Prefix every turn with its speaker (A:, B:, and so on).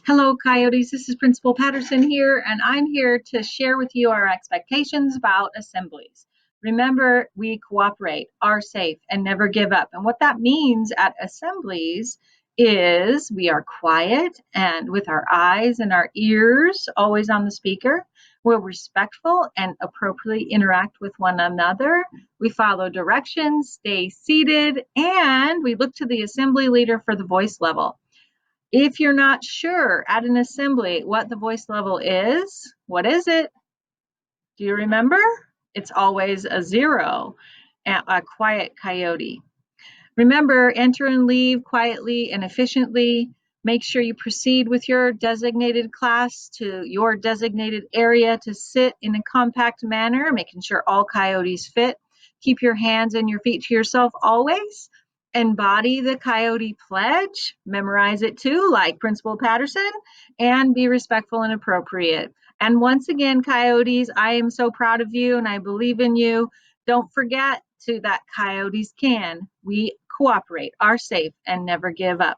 A: Hello, Coyotes. This is Principal Patterson here, and I'm here to share with you our expectations about assemblies. Remember, we cooperate, are safe, and never give up. And what that means at assemblies is we are quiet and with our eyes and our ears always on the speaker. We're respectful and appropriately interact with one another. We follow directions, stay seated, and we look to the assembly leader for the voice level. If you're not sure at an assembly what the voice level is, what is it? Do you remember? It's always a 0, a quiet coyote. Remember, enter and leave quietly and efficiently. Make sure you proceed with your designated class to your designated area to sit in a compact manner, making sure all coyotes fit. Keep your hands and your feet to yourself always. Embody the coyote pledge, memorize it too, like Principal Patterson, and be respectful and appropriate. And once again, coyotes, I am so proud of you and I believe in you. Don't forget that coyotes can. We cooperate, are safe, and never give up.